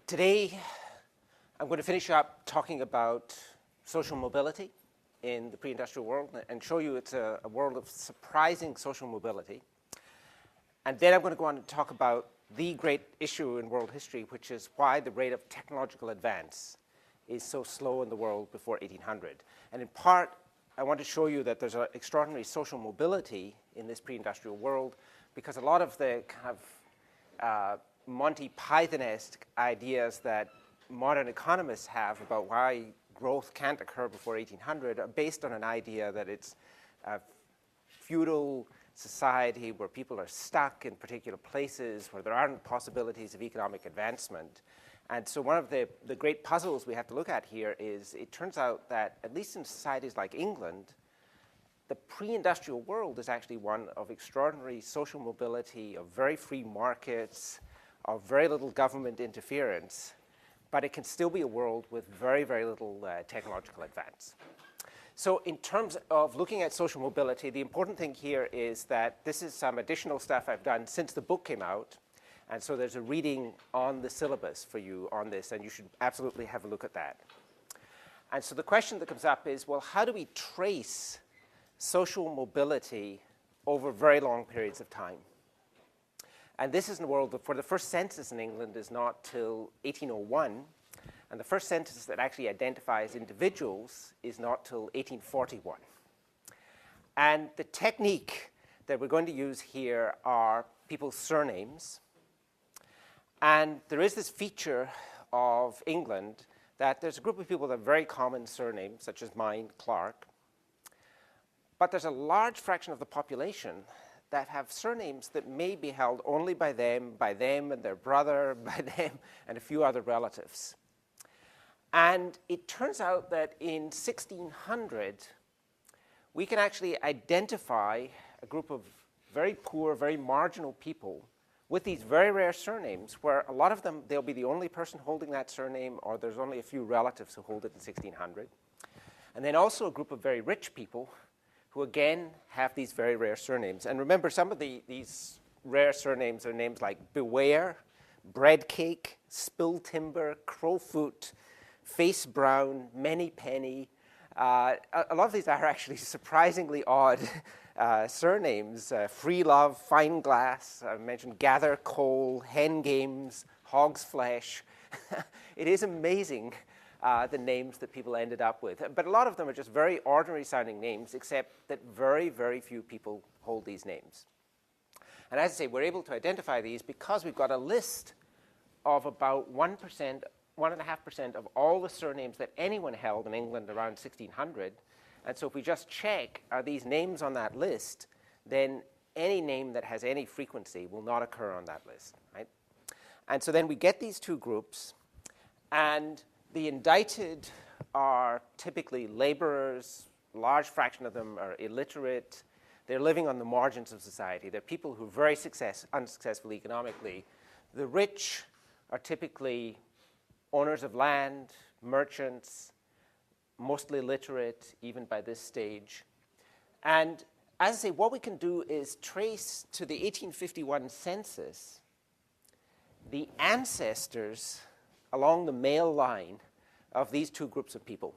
Today, I'm going to finish up talking about social mobility in the pre-industrial world and show you it's a world of surprising social mobility. And then I'm going to go on and talk about the great issue in world history, which is why the rate of technological advance is so slow in the world before 1800. And in part, I want to show you that there's an extraordinary social mobility in this pre-industrial world because a lot of the kind of Monty Python-esque ideas that modern economists have about why growth can't occur before 1800 are based on an idea that it's a feudal society where people are stuck in particular places, where there aren't possibilities of economic advancement. And so one of the great puzzles we have to look at here is it turns out that, at least in societies like England, the pre-industrial world is actually one of extraordinary social mobility, of very free markets, of very little government interference, but it can still be a world with very, very little technological advance. So in terms of looking at social mobility, the important thing here is that this is some additional stuff I've done since the book came out, and so there's a reading on the syllabus for you on this, and you should absolutely have a look at that. And so the question that comes up is, well, how do we trace social mobility over very long periods of time? And this is in a world where the first census in England is not till 1801, and the first census that actually identifies individuals is not till 1841. And the technique that we're going to use here are people's surnames. And there is this feature of England that there's a group of people with a very common surname, such as mine, Clark. But there's a large fraction of the population that have surnames that may be held only by them and their brother, by them and a few other relatives. And it turns out that in 1600, we can actually identify a group of very poor, very marginal people with these very rare surnames, where a lot of them, they'll be the only person holding that surname, or there's only a few relatives who hold it in 1600. And then also a group of very rich people who again have these very rare surnames. And remember, some of these rare surnames are names like Beware, Breadcake, Spill Timber, Crowfoot, Face Brown, Many Penny. A lot of these are actually surprisingly odd surnames. Free Love, Fine Glass, I mentioned Gather Coal, Hen Games, Hog's Flesh. It is amazing the names that people ended up with. But a lot of them are just very ordinary sounding names, except that very, very few people hold these names. And as I say, we're able to identify these because we've got a list of about 1.5% of all the surnames that anyone held in England around 1600. And so if we just check, are these names on that list, then any name that has any frequency will not occur on that list, right? And so then we get these two groups, and the indicted are typically laborers. A large fraction of them are illiterate. They're living on the margins of society. They're people who are very unsuccessful economically. The rich are typically owners of land, merchants, mostly literate, even by this stage. And as I say, what we can do is trace to the 1851 census the ancestors along the male line of these two groups of people,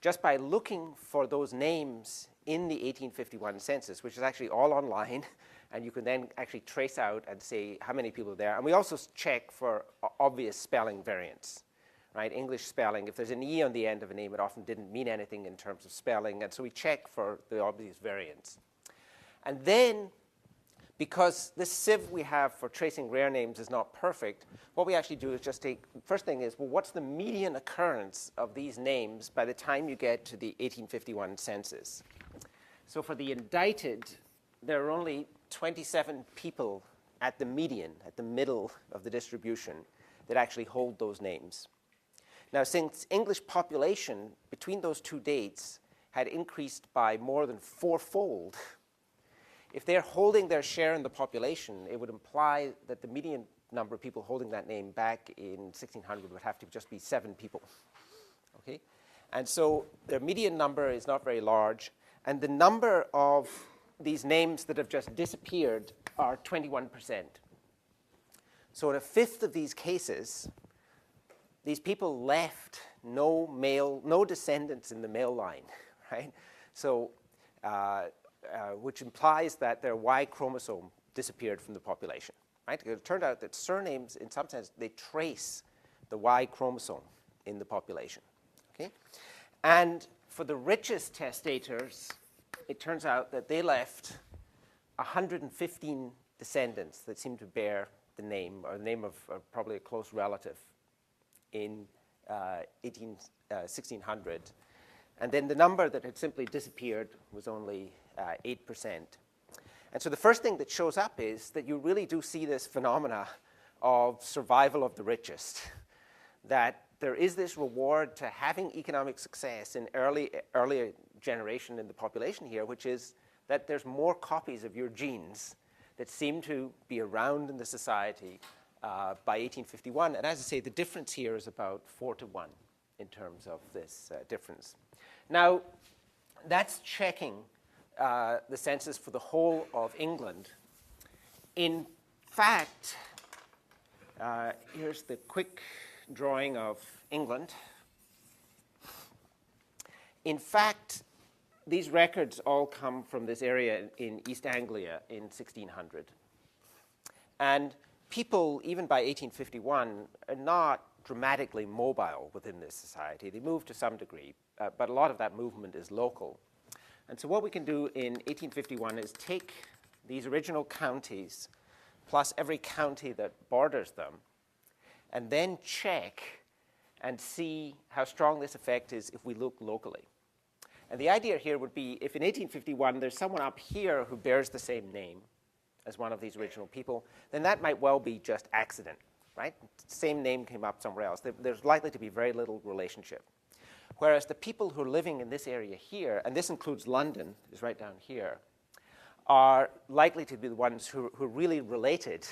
just by looking for those names in the 1851 census, which is actually all online, and you can then actually trace out and say how many people are there. And we also check for obvious spelling variants, right? English spelling, if there's an E on the end of a name, it often didn't mean anything in terms of spelling, and so we check for the obvious variants. And then, because this sieve we have for tracing rare names is not perfect, what we actually do is just take, first thing is, well, what's the median occurrence of these names by the time you get to the 1851 census? So for the indicted, there are only 27 people at the median, at the middle of the distribution, that actually hold those names. Now, since English population between those two dates had increased by more than fourfold, if they're holding their share in the population, it would imply that the median number of people holding that name back in 1600 would have to just be 7 people, okay? And so their median number is not very large, and the number of these names that have just disappeared are 21%. So in a fifth of these cases, these people left no descendants in the male line, right? So, which implies that their Y chromosome disappeared from the population, right? It turned out that surnames, in some sense, they trace the Y chromosome in the population, okay? And for the richest testators, it turns out that they left 115 descendants that seem to bear the name, or the name of probably a close relative in 1600. And then the number that had simply disappeared was only 8%. And so the first thing that shows up is that you really do see this phenomena of survival of the richest, that there is this reward to having economic success in early generation in the population here, which is that there's more copies of your genes that seem to be around in the society by 1851. And as I say, the difference here is about 4-1 in terms of this difference. Now, that's checking the census for the whole of England. In fact, here's the quick drawing of England. In fact, these records all come from this area in East Anglia in 1600. And people, even by 1851, are not dramatically mobile within this society. They move to some degree, but a lot of that movement is local. And so what we can do in 1851 is take these original counties plus every county that borders them, and then check and see how strong this effect is if we look locally. And the idea here would be if in 1851 there's someone up here who bears the same name as one of these original people, then that might well be just accident, right? Same name came up somewhere else. There's likely to be very little relationship. Whereas the people who are living in this area here, and this includes London, is right down here, are likely to be the ones who are really related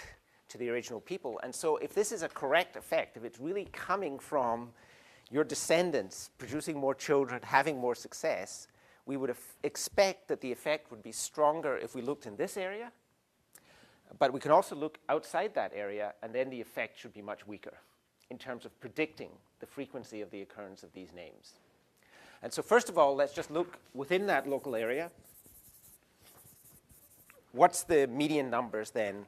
to the original people. And so if this is a correct effect, if it's really coming from your descendants producing more children, having more success, we would expect that the effect would be stronger if we looked in this area. But we can also look outside that area, and then the effect should be much weaker in terms of predicting the frequency of the occurrence of these names. And so first of all, let's just look within that local area. What's the median numbers then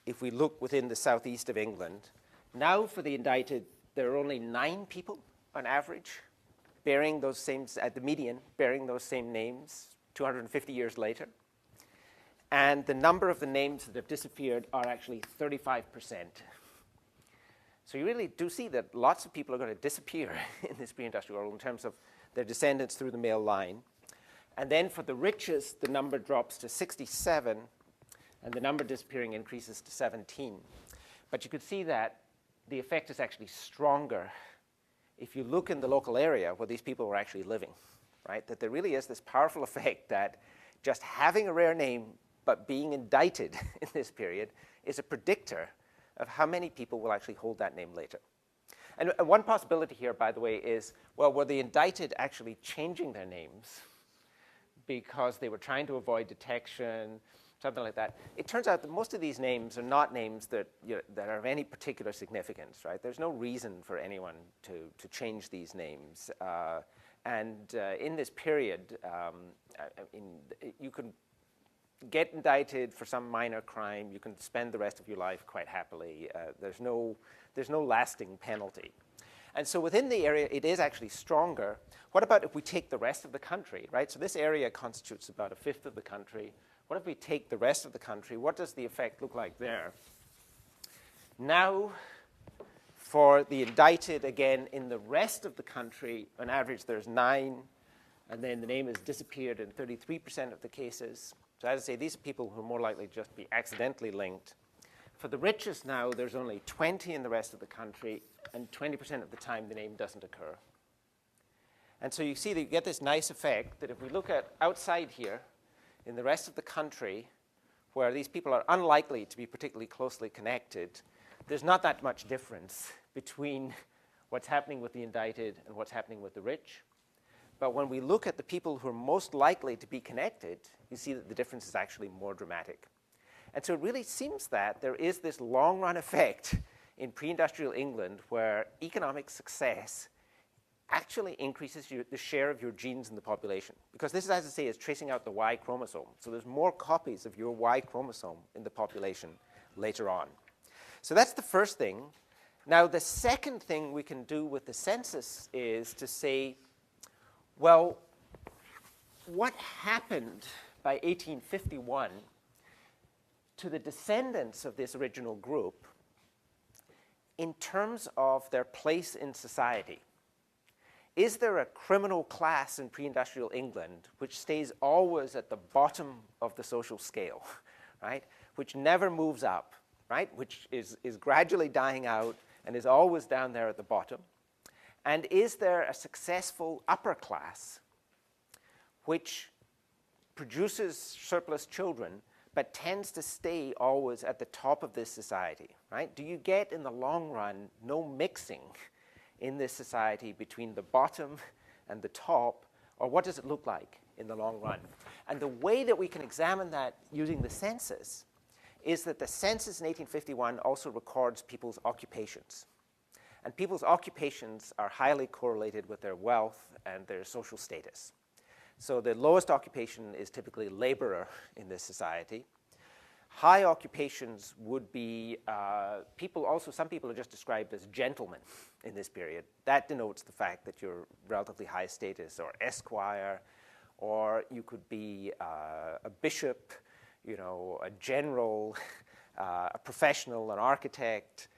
if we look within the southeast of England? Now for the indicted, there are only 9 people on average bearing those same, at the median, bearing those same names 250 years later. And the number of the names that have disappeared are actually 35%. So you really do see that lots of people are going to disappear in this pre-industrial world in terms of their descendants through the male line. And then for the richest, the number drops to 67, and the number disappearing increases to 17. But you could see that the effect is actually stronger if you look in the local area where these people were actually living, right? That there really is this powerful effect that just having a rare name but being indicted in this period is a predictor of how many people will actually hold that name later. And one possibility here, by the way, is, well, were the indicted actually changing their names because they were trying to avoid detection, something like that? It turns out that most of these names are not names that, that are of any particular significance, right? There's no reason for anyone to change these names. In this period, you can get indicted for some minor crime. You can spend the rest of your life quite happily. There's no lasting penalty. And so within the area, it is actually stronger. What about if we take the rest of the country, right? So this area constitutes about 1/5 of the country. What if we take the rest of the country? What does the effect look like there? Now, for the indicted, again, in the rest of the country, on average, there's 9, and then the name has disappeared in 33% of the cases. So as I say, these are people who are more likely to just be accidentally linked. For the richest now, there's only 20 in the rest of the country, and 20% of the time the name doesn't occur. And so you see that you get this nice effect that if we look at outside here, in the rest of the country, where these people are unlikely to be particularly closely connected, there's not that much difference between what's happening with the indicted and what's happening with the rich. But when we look at the people who are most likely to be connected, you see that the difference is actually more dramatic. And so it really seems that there is this long-run effect in pre-industrial England where economic success actually increases the share of your genes in the population. Because this, as I say, is tracing out the Y chromosome. So there's more copies of your Y chromosome in the population later on. So that's the first thing. Now, the second thing we can do with the census is to say, well, what happened by 1851 to the descendants of this original group in terms of their place in society? Is there a criminal class in pre-industrial England which stays always at the bottom of the social scale, right? Which never moves up, right? Which is gradually dying out and is always down there at the bottom? And is there a successful upper class which produces surplus children but tends to stay always at the top of this society, right? Do you get, in the long run, no mixing in this society between the bottom and the top, or what does it look like in the long run? And the way that we can examine that using the census is that the census in 1851 also records people's occupations. And people's occupations are highly correlated with their wealth and their social status. So the lowest occupation is typically laborer in this society. High occupations would be some people are just described as gentlemen in this period. That denotes the fact that you're relatively high status, or esquire, or you could be a bishop, a general, a professional, an architect.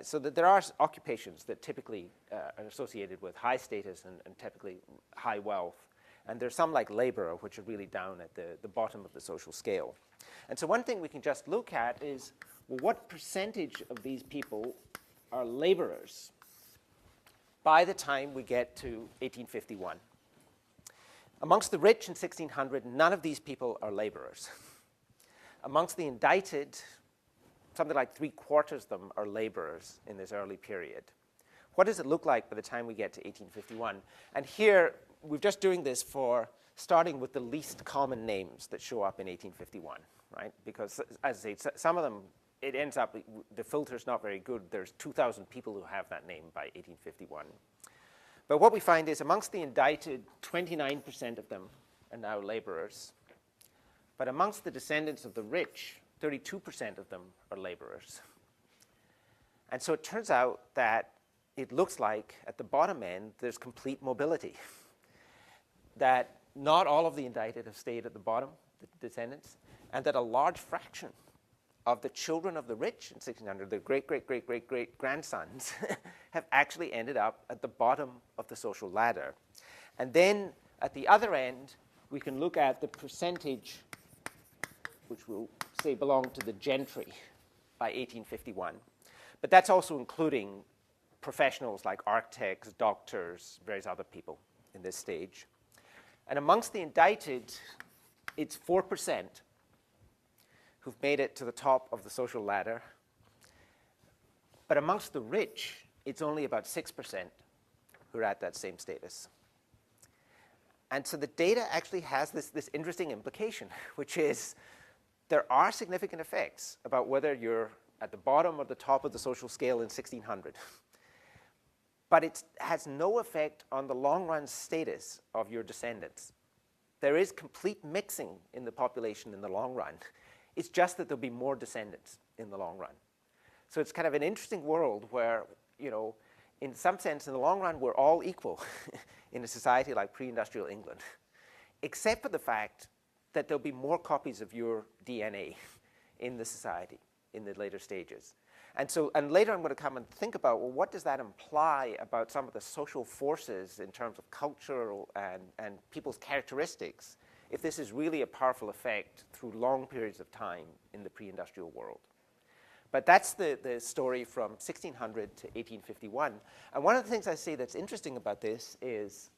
So that there are occupations that typically are associated with high status and typically high wealth. And there's some like laborer, which are really down at the bottom of the social scale. And so one thing we can just look at is, well, what percentage of these people are laborers by the time we get to 1851? Amongst the rich in 1600, none of these people are laborers. Amongst the indicted, something like 3/4 of them are laborers in this early period. What does it look like by the time we get to 1851? And here, we're just doing this for starting with the least common names that show up in 1851, right? Because, as I say, some of them, it ends up, the filter's not very good. There's 2,000 people who have that name by 1851. But what we find is amongst the indicted, 29% of them are now laborers. But amongst the descendants of the rich, 32% of them are laborers. And so it turns out that it looks like at the bottom end, there's complete mobility. That not all of the indicted have stayed at the bottom, the descendants, and that a large fraction of the children of the rich in 1600, the great-great-great-great-great-grandsons, have actually ended up at the bottom of the social ladder. And then at the other end, we can look at the percentage, which we'll say belonged to the gentry by 1851. But that's also including professionals like architects, doctors, various other people in this stage. And amongst the indicted, it's 4% who've made it to the top of the social ladder. But amongst the rich, it's only about 6% who are at that same status. And so the data actually has this interesting implication, which is there are significant effects about whether you're at the bottom or the top of the social scale in 1600. But it has no effect on the long-run status of your descendants. There is complete mixing in the population in the long run. It's just that there'll be more descendants in the long run. So it's kind of an interesting world where, in some sense, in the long run, we're all equal in a society like pre-industrial England, except for the fact that there'll be more copies of your DNA in the society in the later stages. And later I'm going to come and think about, well, what does that imply about some of the social forces in terms of cultural and people's characteristics, if this is really a powerful effect through long periods of time in the pre-industrial world. But that's the story from 1600 to 1851. And one of the things I say that's interesting about this is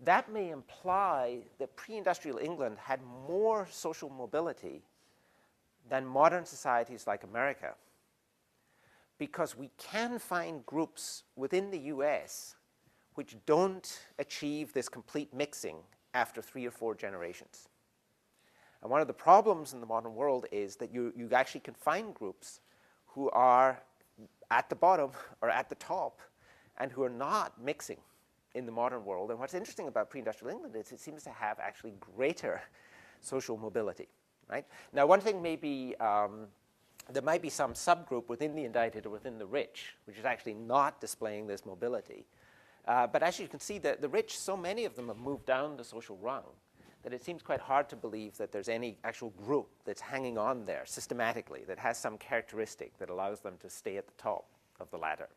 that may imply that pre-industrial England had more social mobility than modern societies like America, because we can find groups within the US which don't achieve this complete mixing after 3 or 4 generations. And one of the problems in the modern world is that you actually can find groups who are at the bottom or at the top and who are not mixing in the modern world. And what's interesting about pre-industrial England is it seems to have actually greater social mobility, right? Now, one thing may be there might be some subgroup within the indicted or within the rich, which is actually not displaying this mobility. But as you can see, the rich, so many of them have moved down the social rung that it seems quite hard to believe that there's any actual group that's hanging on there systematically that has some characteristic that allows them to stay at the top of the ladder.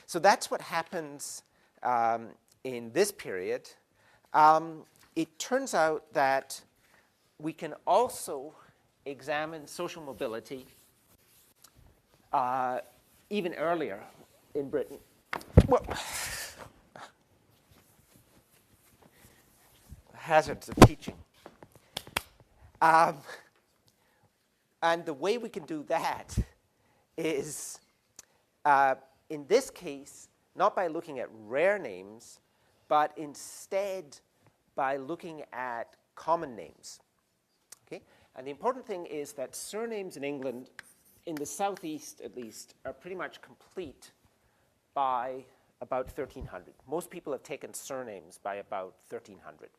So that's what happens in this period. It turns out that we can also examine social mobility even earlier in Britain. Well, hazards of teaching. And the way we can do that is, in this case, not by looking at rare names, but instead by looking at common names. Okay? And the important thing is that surnames in England, in the southeast at least, are pretty much complete by about 1300. Most people have taken surnames by about 1300.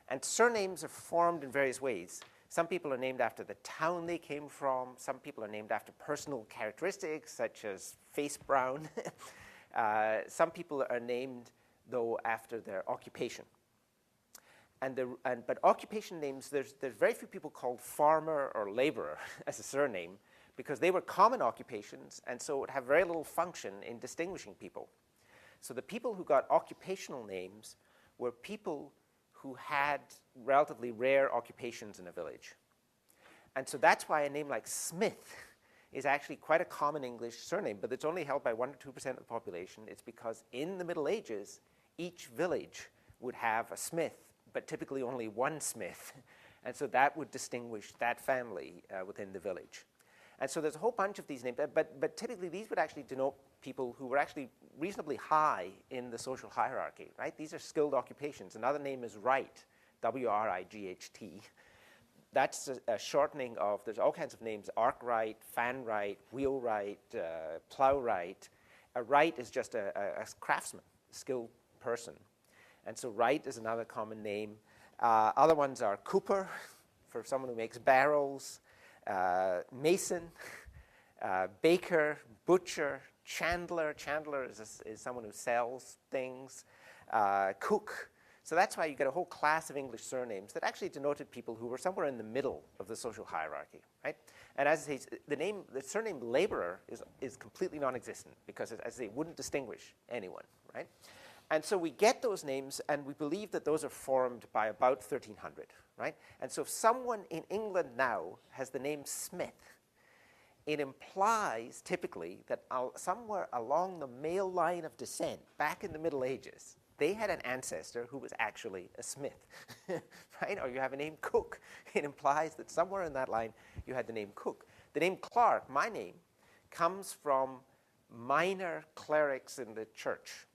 And surnames are formed in various ways. Some people are named after the town they came from. Some people are named after personal characteristics, such as face brown. Some people are named, though, after their occupation. But occupation names, there's very few people called farmer or laborer as a surname, because they were common occupations, and so it would have very little function in distinguishing people. So the people who got occupational names were people who had relatively rare occupations in a village. And so that's why a name like Smith is actually quite a common English surname, but it's only held by 1 to 2% of the population. It's because in the Middle Ages, each village would have a smith, but typically only one smith. And so that would distinguish that family within the village. And so there's a whole bunch of these names, but typically these would actually denote people who were actually reasonably high in the social hierarchy, right? These are skilled occupations. Another name is Wright, W-R-I-G-H-T. That's a shortening of, there's all kinds of names, arkwright, fanwright, wheelwright, plowwright. A wright is just a craftsman, a skilled person. And so Wright is another common name. Other ones are Cooper, for someone who makes barrels, Mason, Baker, Butcher, Chandler. Chandler is someone who sells things. Cook. So that's why you get a whole class of English surnames that actually denoted people who were somewhere in the middle of the social hierarchy, right? And as I say, the surname laborer is completely non-existent because, as I say, it wouldn't distinguish anyone, right? And so we get those names, and we believe that those are formed by about 1300, right? And so if someone in England now has the name Smith, it implies typically that somewhere along the male line of descent, back in the Middle Ages, they had an ancestor who was actually a smith, right? Or you have a name Cook. It implies that somewhere in that line you had the name Cook. The name Clark, my name, comes from minor clerics in the church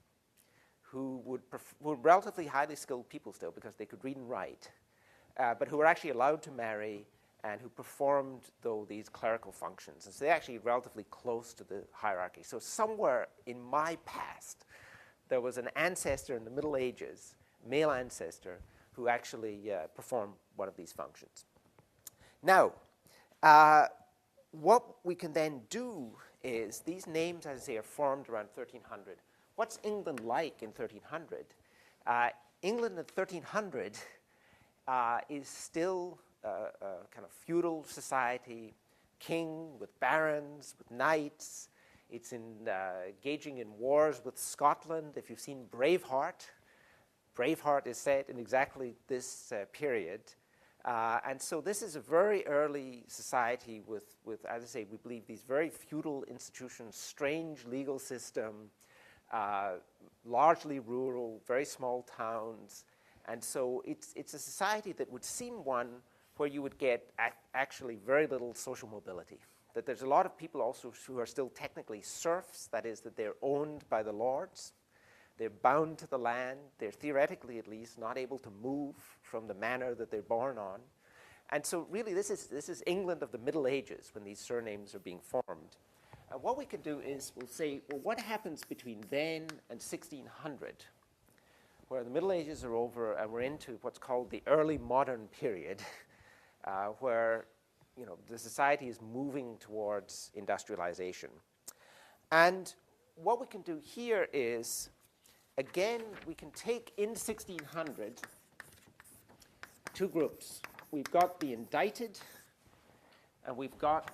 who were relatively highly skilled people still because they could read and write, but who were actually allowed to marry and who performed, though, these clerical functions. And so they're actually relatively close to the hierarchy. So somewhere in my past, there was an ancestor in the Middle Ages, male ancestor, who actually performed one of these functions. Now, what we can then do is, these names, as I say, are formed around 1300. What's England like in 1300? England in 1300 is still a kind of feudal society, king with barons, with knights. It's engaging in wars with Scotland. If you've seen Braveheart, Braveheart is set in exactly this period. And so this is a very early society with, as I say, we believe these very feudal institutions, strange legal system, largely rural, very small towns. And so it's a society that would seem one where you would get actually very little social mobility. That there's a lot of people also who are still technically serfs, that is, that they're owned by the lords. They're bound to the land. They're theoretically, at least, not able to move from the manor that they're born on. And so really this is England of the Middle Ages when these surnames are being formed. And what we can do is we'll say, well, what happens between then and 1600, where the Middle Ages are over and we're into what's called the early modern period, where the society is moving towards industrialization. And what we can do here is, again, we can take in 1600 two groups. We've got the indicted and we've got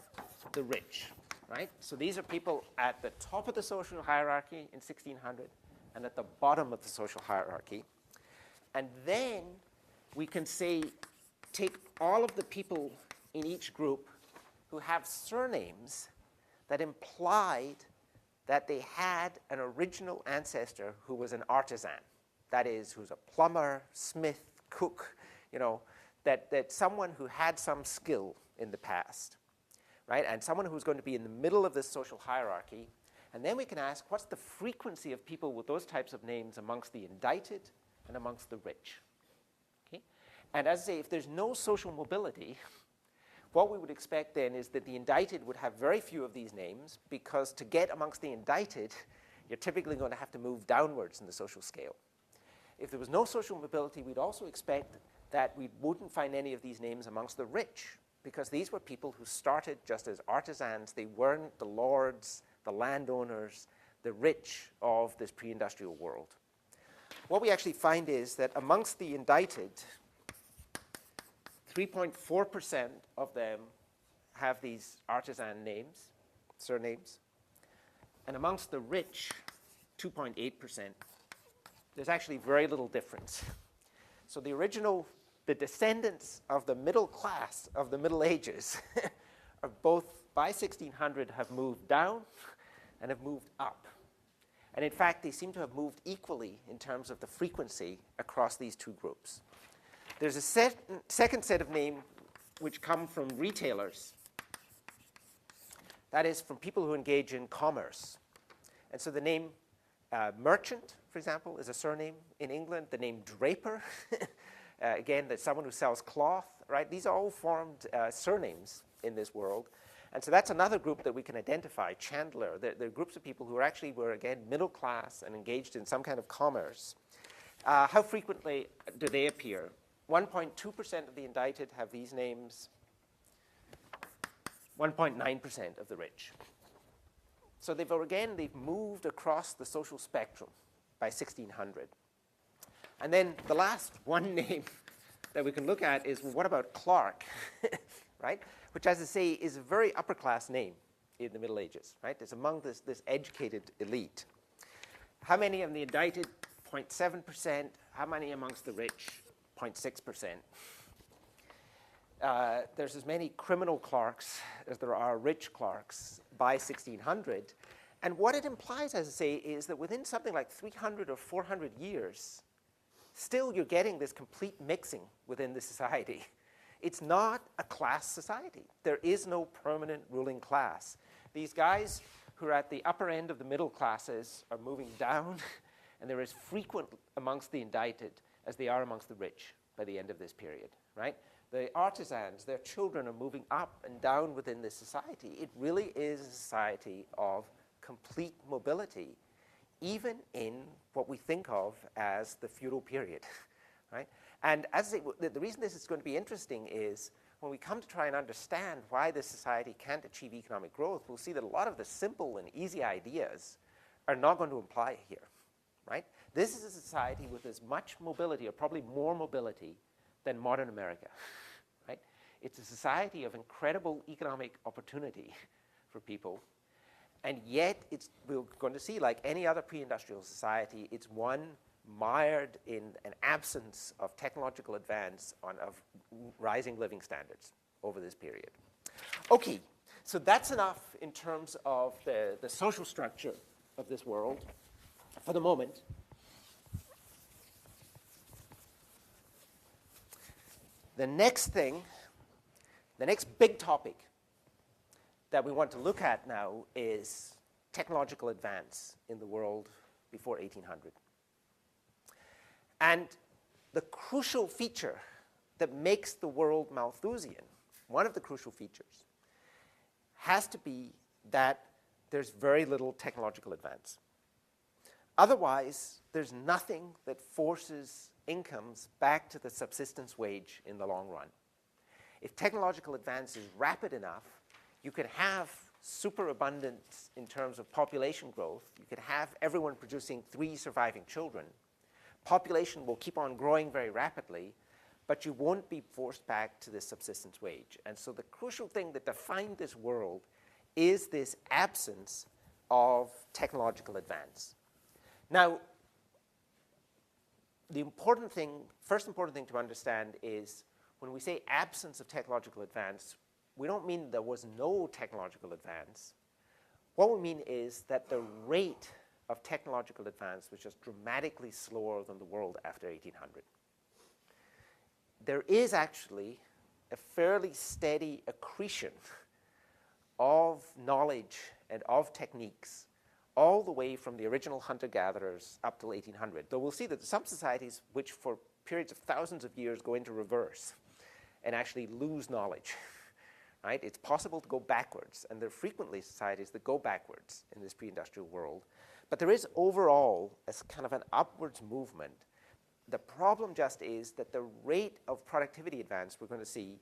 the rich, right? So these are people at the top of the social hierarchy in 1600 and at the bottom of the social hierarchy. And then we can say, take all of the people in each group who have surnames that implied that they had an original ancestor who was an artisan. That is, who's a plumber, smith, cook, that someone who had some skill in the past, right? And someone who's going to be in the middle of this social hierarchy. And then we can ask, what's the frequency of people with those types of names amongst the indicted and amongst the rich? Okay? And as I say, if there's no social mobility, what we would expect then is that the indicted would have very few of these names, because to get amongst the indicted, you're typically going to have to move downwards in the social scale. If there was no social mobility, we'd also expect that we wouldn't find any of these names amongst the rich, because these were people who started just as artisans. They weren't the lords, the landowners, the rich of this pre-industrial world. What we actually find is that amongst the indicted, 3.4% of them have these artisan names, surnames. And amongst the rich, 2.8%, there's actually very little difference. So the descendants of the middle class of the Middle Ages are both, by 1600, have moved down and have moved up. And in fact, they seem to have moved equally in terms of the frequency across these two groups. There's a second set of names which come from retailers. That is, from people who engage in commerce. And so the name merchant, for example, is a surname in England. The name draper, again, that's someone who sells cloth, right? These are all formed surnames in this world. And so that's another group that we can identify, chandler. They're groups of people who were, again, middle class and engaged in some kind of commerce. How frequently do they appear? 1.2% of the indicted have these names, 1.9% of the rich. So they've moved across the social spectrum by 1600. And then the last one name that we can look at is, well, what about clerk, right? Which, as I say, is a very upper class name in the Middle Ages, right? It's among this educated elite. How many of the indicted? 0.7%. How many amongst the rich? 0.6%. There's as many criminal clerks as there are rich clerks by 1600. And what it implies, as I say, is that within something like 300 or 400 years, still you're getting this complete mixing within the society. It's not a class society. There is no permanent ruling class. These guys who are at the upper end of the middle classes are moving down, and they're as frequent amongst the indicted as they are amongst the rich by the end of this period, right? The artisans, their children are moving up and down within this society. It really is a society of complete mobility, even in what we think of as the feudal period, right? And as I say, the reason this is going to be interesting is when we come to try and understand why this society can't achieve economic growth, we'll see that a lot of the simple and easy ideas are not going to apply here, right? This is a society with as much mobility, or probably more mobility, than modern America, right? It's a society of incredible economic opportunity for people, and yet we're going to see, like any other pre-industrial society, it's one mired in an absence of technological advance of rising living standards over this period. Okay, so that's enough in terms of the social structure of this world for the moment. The next thing, the next big topic that we want to look at now is technological advance in the world before 1800. And the crucial feature that makes the world Malthusian, one of the crucial features, has to be that there's very little technological advance. Otherwise, there's nothing that forces incomes back to the subsistence wage in the long run. If technological advance is rapid enough, you can have superabundance in terms of population growth. You can have everyone producing 3 surviving children. Population will keep on growing very rapidly, but you won't be forced back to the subsistence wage. And so the crucial thing that defined this world is this absence of technological advance. Now, the first important thing to understand is when we say absence of technological advance, we don't mean there was no technological advance. What we mean is that the rate of technological advance was just dramatically slower than the world after 1800. There is actually a fairly steady accretion of knowledge and of techniques all the way from the original hunter-gatherers up till 1800. Though we'll see that some societies which for periods of thousands of years go into reverse and actually lose knowledge. Right? It's possible to go backwards, and there are frequently societies that go backwards in this pre-industrial world. But there is overall a kind of an upwards movement. The problem just is that the rate of productivity advance we're going to see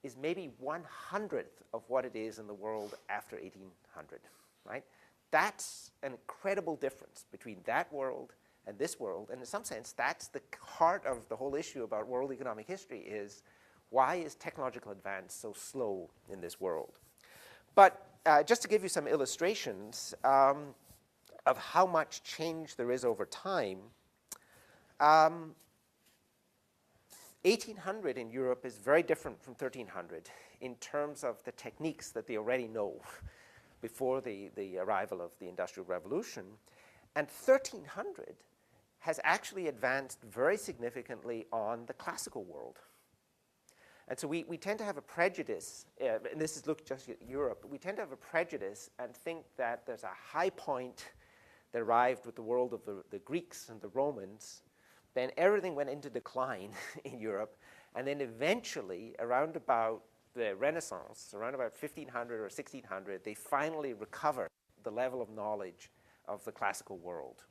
is maybe 1/100th of what it is in the world after 1800. Right? That's an incredible difference between that world and this world. And in some sense, that's the heart of the whole issue about world economic history is why is technological advance so slow in this world? But just to give you some illustrations of how much change there is over time, 1800 in Europe is very different from 1300 in terms of the techniques that they already know before the arrival of the Industrial Revolution. And 1300 has actually advanced very significantly on the classical world. And so we tend to have a prejudice, and this is look just at Europe, but we tend to have a prejudice and think that there's a high point that arrived with the world of the Greeks and the Romans, then everything went into decline in Europe, and then eventually, around about the Renaissance, around about 1500 or 1600, they finally recovered the level of knowledge of the classical world.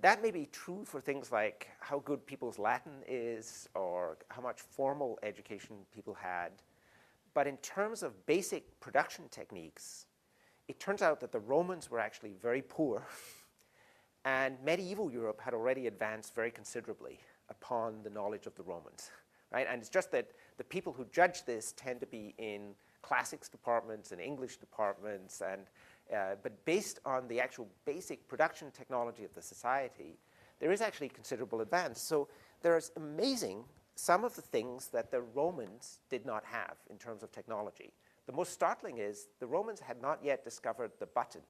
That may be true for things like how good people's Latin is or how much formal education people had. But in terms of basic production techniques, it turns out that the Romans were actually very poor, and medieval Europe had already advanced very considerably upon the knowledge of the Romans. Right? And it's just that the people who judge this tend to be in classics departments and English departments, but based on the actual basic production technology of the society, there is actually considerable advance. So there's amazing some of the things that the Romans did not have in terms of technology. The most startling is the Romans had not yet discovered the button.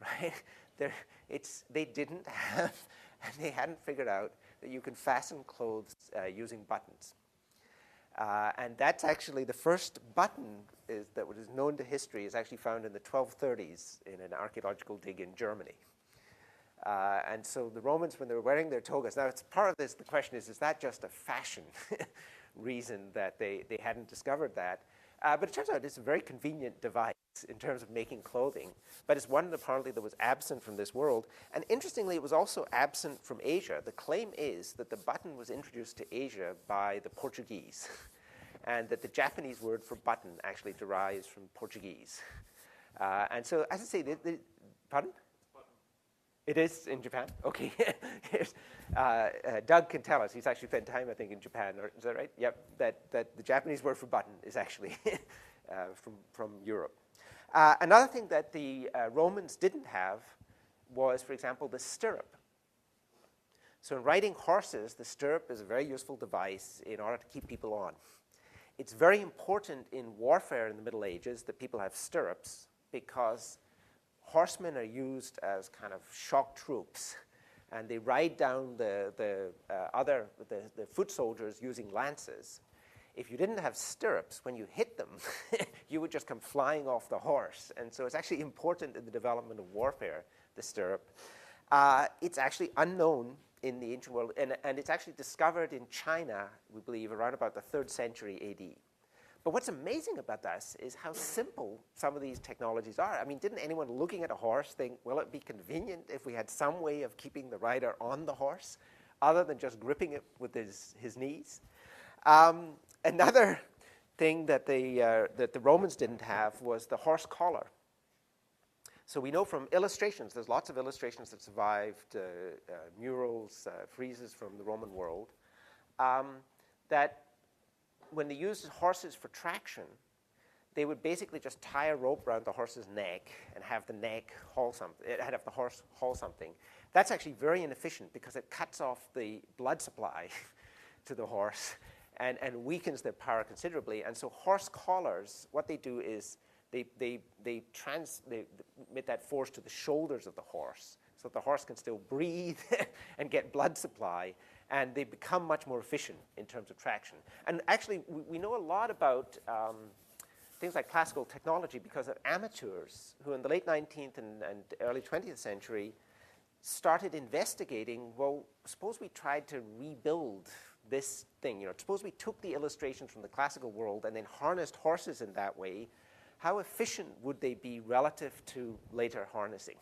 Right? They didn't have, and they hadn't figured out that you can fasten clothes using buttons. And that's actually the first button that is known to history is actually found in the 1230s in an archaeological dig in Germany. And so the Romans, when they were wearing their togas, now it's part of this, the question is that just a fashion reason that they hadn't discovered that? But it turns out it's a very convenient device in terms of making clothing, but it's one apparently that was absent from this world. And interestingly, it was also absent from Asia. The claim is that the button was introduced to Asia by the Portuguese, and that the Japanese word for button actually derives from Portuguese. And so, as I say, pardon? It is in Japan? Okay. Doug can tell us. He's actually spent time, I think, in Japan. Is that right? Yep. That the Japanese word for button is actually from Europe. Another thing that the Romans didn't have was, for example, the stirrup. So in riding horses, the stirrup is a very useful device in order to keep people on. It's very important in warfare in the Middle Ages that people have stirrups because horsemen are used as kind of shock troops, and they ride down the foot soldiers using lances. If you didn't have stirrups, when you hit them, you would just come flying off the horse. And so it's actually important in the development of warfare, the stirrup. It's actually unknown in the ancient world, and it's actually discovered in China, we believe, around about the 3rd century AD. But what's amazing about this is how simple some of these technologies are. I mean, didn't anyone looking at a horse think, well, it'd be convenient if we had some way of keeping the rider on the horse other than just gripping it with his knees? Another thing that the Romans didn't have was the horse collar. So we know from illustrations, there's lots of illustrations that survived, murals, friezes from the Roman world, that when they used horses for traction, they would basically just tie a rope around the horse's neck and have the neck haul something, have the horse haul something. That's actually very inefficient because it cuts off the blood supply to the horse and weakens their power considerably. And so horse collars, what they do is they admit that force to the shoulders of the horse so that the horse can still breathe and get blood supply, and they become much more efficient in terms of traction. And actually, we know a lot about things like classical technology because of amateurs who in the late 19th and early 20th century started investigating, well, suppose we tried to rebuild this thing. You know, suppose we took the illustrations from the classical world and then harnessed horses in that way. How efficient would they be relative to later harnessing?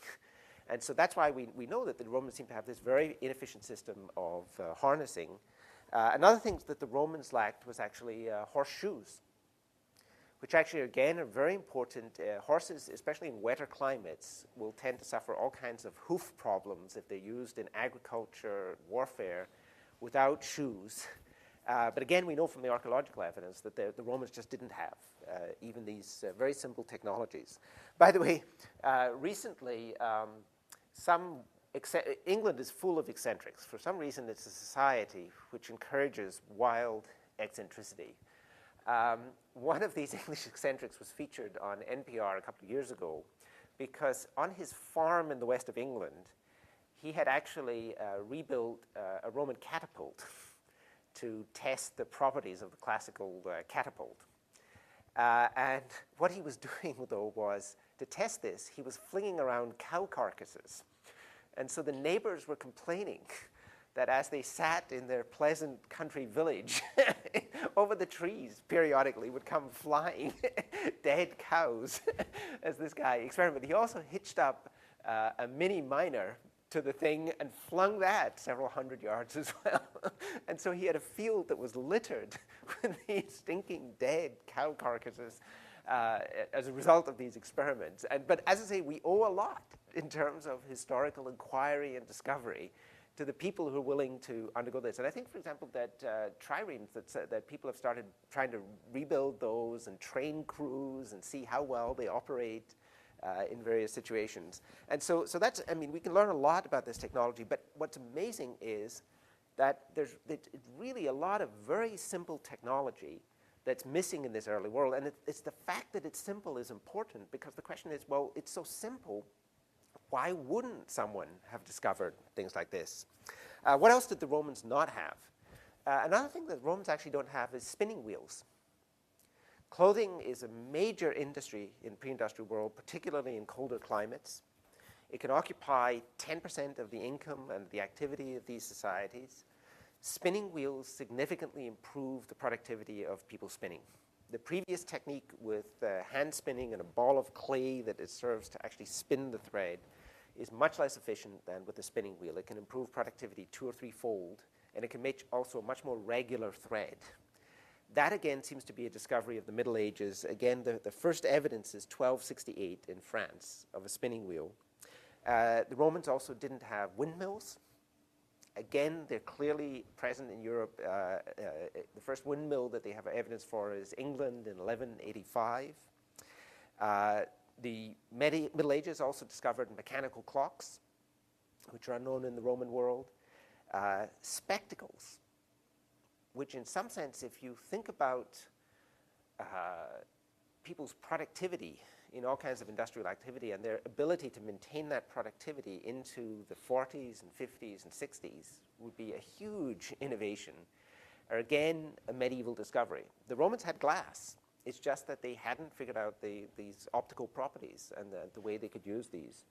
And so that's why we know that the Romans seem to have this very inefficient system of harnessing. Another thing that the Romans lacked was actually horseshoes, which actually, again, are very important. Horses, especially in wetter climates, will tend to suffer all kinds of hoof problems if they're used in agriculture, warfare, without shoes. But again, we know from the archaeological evidence that the Romans just didn't have even these very simple technologies. By the way, recently, England is full of eccentrics. For some reason, it's a society which encourages wild eccentricity. One of these English eccentrics was featured on NPR a couple of years ago because on his farm in the west of England, he had actually rebuilt a Roman catapult to test the properties of the classical catapult. And what he was doing, though, was to test this, he was flinging around cow carcasses. And so the neighbors were complaining that as they sat in their pleasant country village, over the trees periodically would come flying dead cows as this guy experimented. He also hitched up a mini miner to the thing and flung that several hundred yards as well. And so he had a field that was littered with these stinking dead cow carcasses as a result of these experiments. But as I say, we owe a lot in terms of historical inquiry and discovery to the people who are willing to undergo this. And I think, for example, that triremes, that people have started trying to rebuild those and train crews and see how well they operate in various situations. And so that's, I mean, we can learn a lot about this technology, but what's amazing is that there's really a lot of very simple technology that's missing in this early world. And it's the fact that it's simple is important, because the question is, well, it's so simple, why wouldn't someone have discovered things like this? What else did the Romans not have? Another thing that Romans actually don't have is spinning wheels. Clothing is a major industry in the pre-industrial world, particularly in colder climates. It can occupy 10% of the income and the activity of these societies. Spinning wheels significantly improve the productivity of people spinning. The previous technique with hand spinning and a ball of clay that it serves to actually spin the thread is much less efficient than with the spinning wheel. It can improve productivity 2 or 3-fold, and it can make also a much more regular thread. That, again, seems to be a discovery of the Middle Ages. Again, the first evidence is 1268 in France of a spinning wheel. The Romans also didn't have windmills. Again, they're clearly present in Europe. The first windmill that they have evidence for is England in 1185. The Middle Ages also discovered mechanical clocks, which are unknown in the Roman world. Spectacles, which in some sense, if you think about people's productivity in all kinds of industrial activity and their ability to maintain that productivity into the 40s and 50s and 60s, would be a huge innovation, or again, a medieval discovery. The Romans had glass. It's just that they hadn't figured out these optical properties and the way they could use these.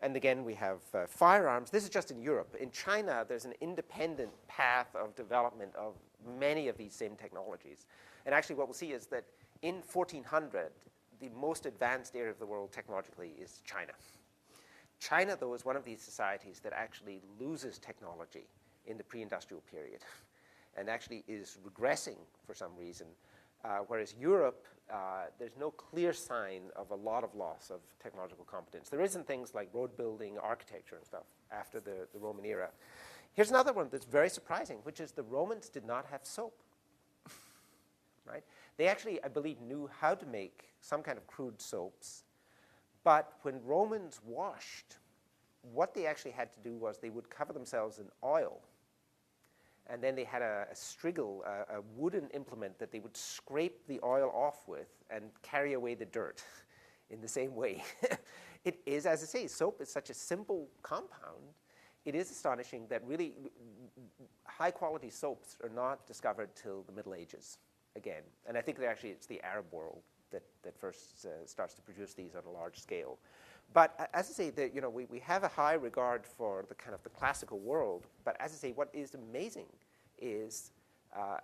And again, we have firearms. This is just in Europe. In China, there's an independent path of development of many of these same technologies. And actually what we'll see is that in 1400, the most advanced area of the world technologically is China. China, though, is one of these societies that actually loses technology in the pre-industrial period and actually is regressing for some reason, whereas Europe, there's no clear sign of a lot of loss of technological competence. There isn't things like road building, architecture, and stuff after the Roman era. Here's another one that's very surprising, which is the Romans did not have soap. Right? They actually, I believe, knew how to make some kind of crude soaps, but when Romans washed, what they actually had to do was they would cover themselves in oil, and then they had a strigil, a wooden implement that they would scrape the oil off with and carry away the dirt in the same way. It is, as I say, soap is such a simple compound. It is astonishing that really high-quality soaps are not discovered till the Middle Ages again. And I think that actually it's the Arab world that first starts to produce these on a large scale. But as I say, we have a high regard for the kind of the classical world. But as I say, what is amazing is,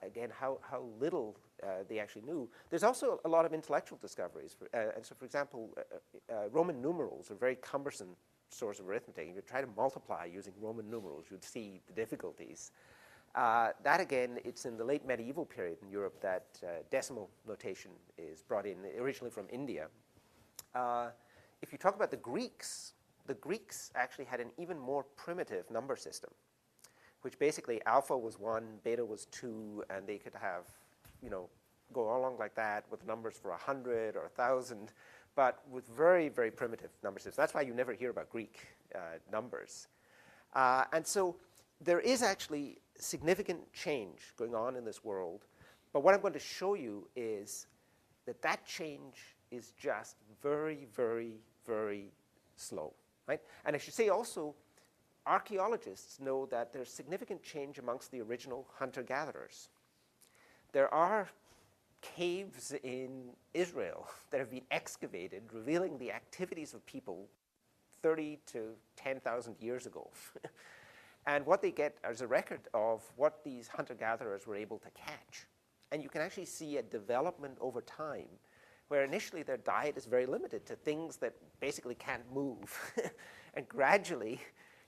again, how little they actually knew. There's also a lot of intellectual discoveries. And so, for example, Roman numerals are very cumbersome source of arithmetic. If you try to multiply using Roman numerals, you'd see the difficulties. That, again, it's in the late medieval period in Europe that decimal notation is brought in, originally from India. If you talk about the Greeks actually had an even more primitive number system, which basically alpha was 1, beta was 2, and they could have, go along like that with numbers for 100 or 1,000, but with very, very primitive number systems. That's why you never hear about Greek numbers. And so there is actually significant change going on in this world, but what I'm going to show you is that that change is just very, very, very slow, right? And I should say also, archaeologists know that there's significant change amongst the original hunter-gatherers. There are caves in Israel that have been excavated revealing the activities of people 30 to 10,000 years ago. And what they get is a record of what these hunter-gatherers were able to catch. And you can actually see a development over time where initially their diet is very limited to things that basically can't move. And gradually,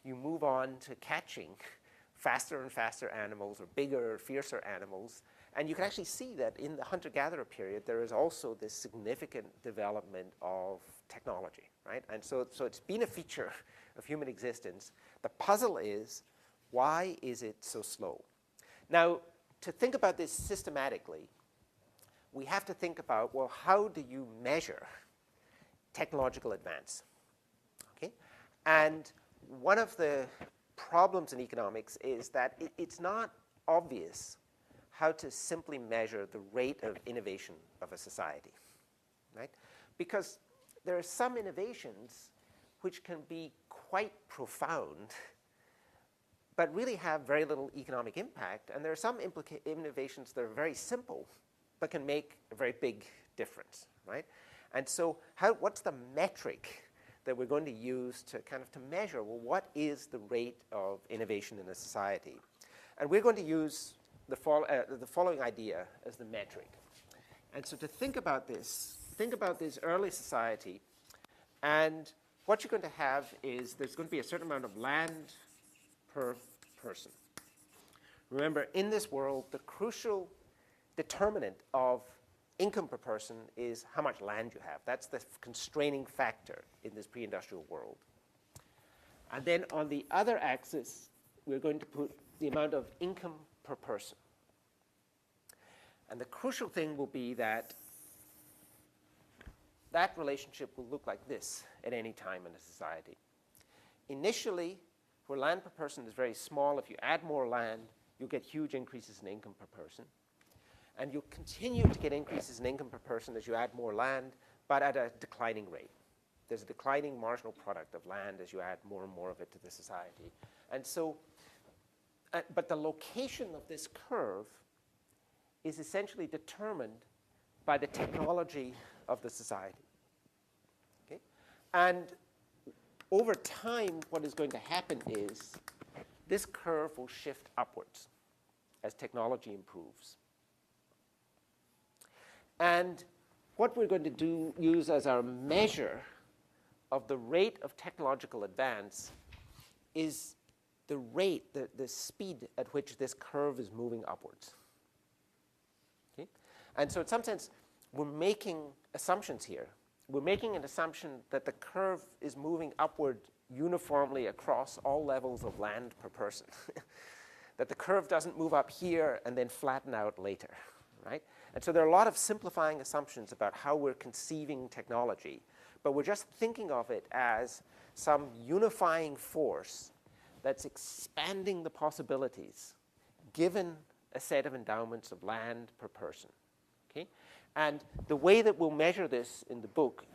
you move on to catching faster and faster animals or bigger, fiercer animals. And you can actually see that in the hunter-gatherer period, there is also this significant development of technology, right? And so it's been a feature of human existence. The puzzle is, why is it so slow? Now, to think about this systematically, we have to think about, well, how do you measure technological advance? Okay? And one of the problems in economics is that it's not obvious how to simply measure the rate of innovation of a society, right? Because there are some innovations which can be quite profound, but really have very little economic impact. And there are some innovations that are very simple, but can make a very big difference, right? And so what's the metric that we're going to use to measure, well, what is the rate of innovation in a society? And we're going to use the following idea as the metric. And so to think about this early society, and what you're going to have is there's going to be a certain amount of land per person. Remember, in this world, the crucial determinant of income per person is how much land you have. That's the constraining factor in this pre-industrial world. And then on the other axis, we're going to put the amount of income per person. And the crucial thing will be that that relationship will look like this at any time in a society. Initially, where land per person is very small, if you add more land, you'll get huge increases in income per person. And you'll continue to get increases in income per person as you add more land, but at a declining rate. There's a declining marginal product of land as you add more and more of it to the society. And so, but the location of this curve is essentially determined by the technology of the society. Okay? And over time, what is going to happen is this curve will shift upwards as technology improves. And what we're going to use as our measure of the rate of technological advance is the rate, the speed at which this curve is moving upwards. Okay? And so in some sense, we're making assumptions here. We're making an assumption that the curve is moving upward uniformly across all levels of land per person. That the curve doesn't move up here and then flatten out later, right? And so there are a lot of simplifying assumptions about how we're conceiving technology, but we're just thinking of it as some unifying force that's expanding the possibilities given a set of endowments of land per person, okay? And the way that we'll measure this in the book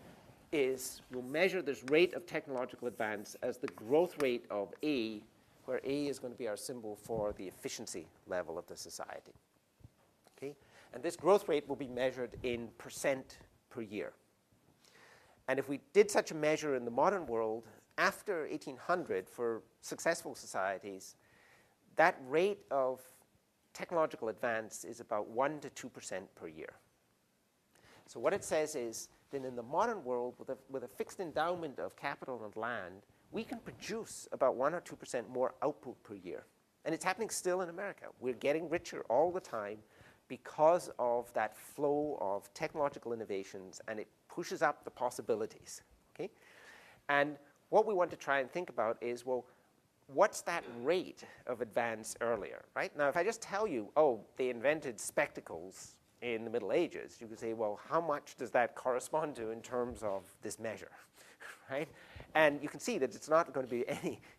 is we'll measure this rate of technological advance as the growth rate of A, where A is going to be our symbol for the efficiency level of the society, okay? And this growth rate will be measured in percent per year. And if we did such a measure in the modern world, after 1800, for successful societies, that rate of technological advance is about 1 to 2% per year. So what it says is that in the modern world, with a fixed endowment of capital and land, we can produce about 1 or 2% more output per year. And it's happening still in America. We're getting richer all the time because of that flow of technological innovations, and it pushes up the possibilities, okay? And what we want to try and think about is, well, what's that rate of advance earlier, right? Now, if I just tell you, oh, they invented spectacles in the Middle Ages, you could say, well, how much does that correspond to in terms of this measure, right? And you can see that it's not going to be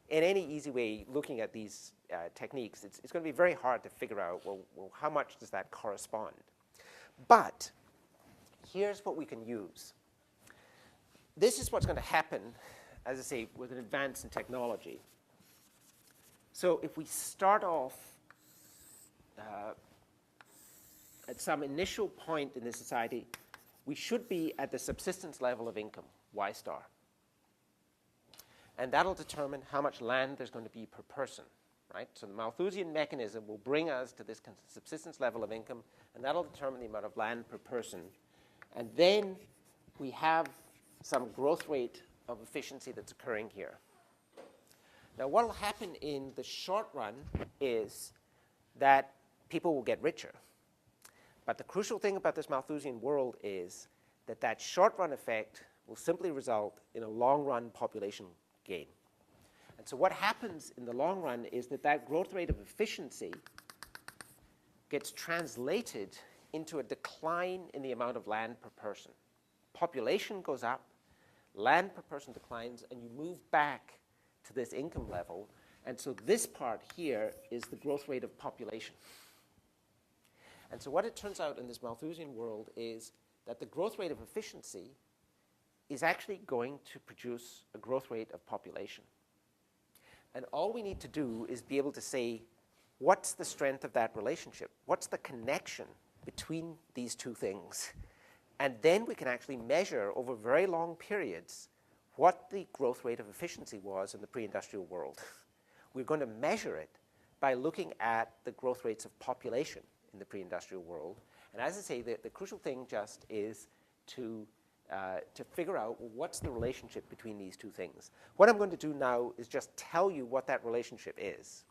in any easy way looking at these techniques. It's going to be very hard to figure out, well, how much does that correspond? But here's what we can use. This is what's going to happen, as I say, with an advance in technology. So if we start off at some initial point in this society, we should be at the subsistence level of income, Y star. And that'll determine how much land there's going to be per person, right? So the Malthusian mechanism will bring us to this subsistence level of income, and that'll determine the amount of land per person. And then we have some growth rate of efficiency that's occurring here. Now, what will happen in the short run is that people will get richer. But the crucial thing about this Malthusian world is that that short-run effect will simply result in a long-run population gain. And so what happens in the long run is that that growth rate of efficiency gets translated into a decline in the amount of land per person. Population goes up, land per person declines, and you move back to this income level. And so this part here is the growth rate of population. And so what it turns out in this Malthusian world is that the growth rate of efficiency is actually going to produce a growth rate of population. And all we need to do is be able to say, what's the strength of that relationship? What's the connection between these two things? And then we can actually measure over very long periods what the growth rate of efficiency was in the pre-industrial world. We're going to measure it by looking at the growth rates of population in the pre-industrial world. And as I say, the crucial thing just is to figure out, well, what's the relationship between these two things. What I'm going to do now is just tell you what that relationship is.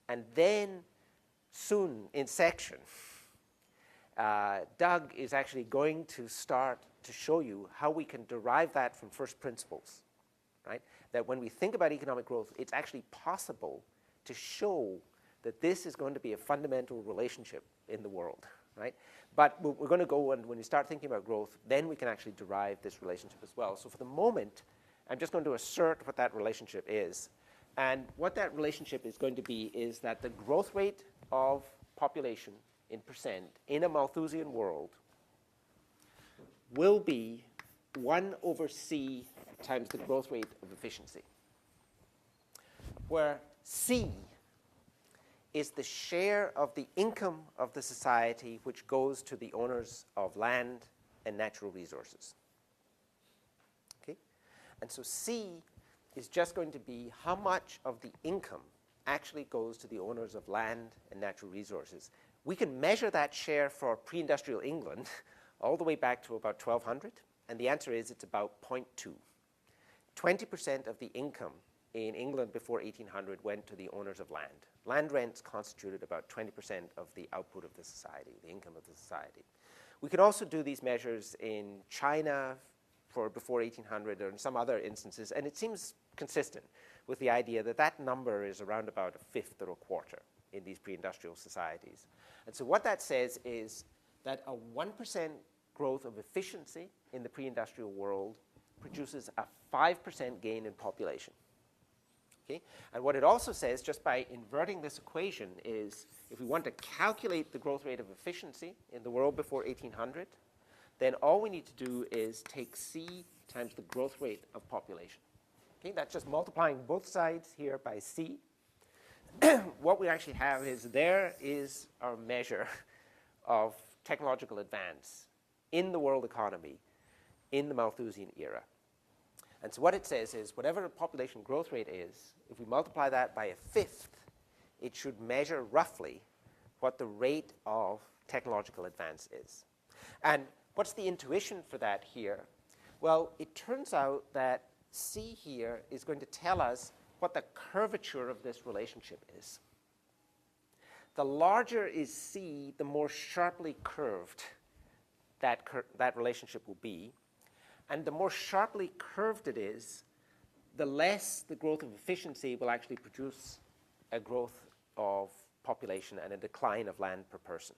And then soon in section, Doug is actually going to start to show you how we can derive that from first principles, right? That when we think about economic growth, it's actually possible to show that this is going to be a fundamental relationship in the world, right? But we're going to go, and when we start thinking about growth, then we can actually derive this relationship as well. So for the moment, I'm just going to assert what that relationship is. And what that relationship is going to be is that the growth rate of population in percent in a Malthusian world will be 1 over C times the growth rate of efficiency, where C is the share of the income of the society which goes to the owners of land and natural resources. Okay? And so C is just going to be how much of the income actually goes to the owners of land and natural resources. We can measure that share for pre-industrial England all the way back to about 1200? And the answer is it's about 0.2. 20% of the income in England before 1800 went to the owners of land. Land rents constituted about 20% of the output of the society, the income of the society. We can also do these measures in China for before 1800 or in some other instances, and it seems consistent with the idea that that number is around about a fifth or a quarter in these pre-industrial societies. And so what that says is that a 1% growth of efficiency in the pre-industrial world produces a 5% gain in population. Okay? And what it also says, just by inverting this equation, is if we want to calculate the growth rate of efficiency in the world before 1800, then all we need to do is take C times the growth rate of population. Okay? That's just multiplying both sides here by C. What we actually have is there is our measure of technological advance in the world economy in the Malthusian era. And so what it says is whatever the population growth rate is, if we multiply that by a fifth, it should measure roughly what the rate of technological advance is. And what's the intuition for that here? Well, it turns out that C here is going to tell us what the curvature of this relationship is. The larger is C, the more sharply curved that relationship will be. And the more sharply curved it is, the less the growth of efficiency will actually produce a growth of population and a decline of land per person.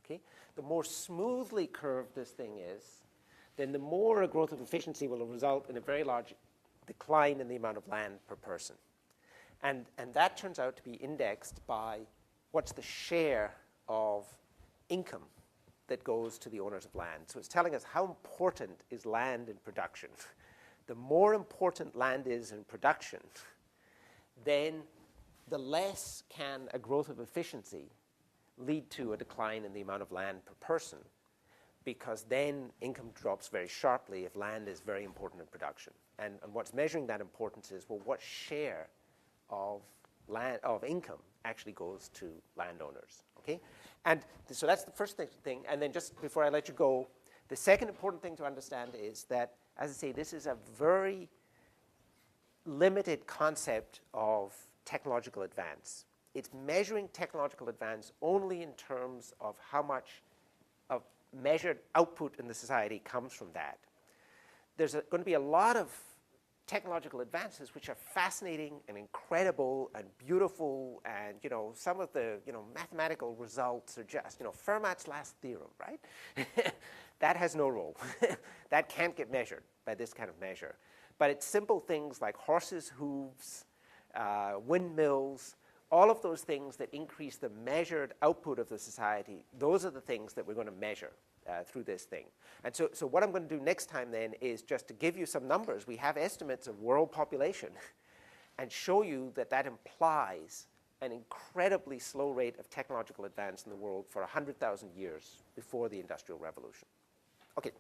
Okay? The more smoothly curved this thing is, then the more a growth of efficiency will result in a very large decline in the amount of land per person. And that turns out to be indexed by what's the share of income that goes to the owners of land. So it's telling us how important is land in production. The more important land is in production, then the less can a growth of efficiency lead to a decline in the amount of land per person, because then income drops very sharply if land is very important in production. And what's measuring that importance is, well, what share of income actually goes to landowners, okay? And so that's the first thing. And then just before I let you go, the second important thing to understand is that, as I say, this is a very limited concept of technological advance. It's measuring technological advance only in terms of how much of measured output in the society comes from that. There's going to be a lot of technological advances which are fascinating and incredible and beautiful, and some of the mathematical results are just Fermat's last theorem, right? That has no role. That can't get measured by this kind of measure. But it's simple things like horses' hooves, windmills, all of those things that increase the measured output of the society. Those are the things that we're going to measure through this thing. And so what I'm going to do next time then is just to give you some numbers. We have estimates of world population and show you that that implies an incredibly slow rate of technological advance in the world for 100,000 years before the Industrial Revolution. Okay.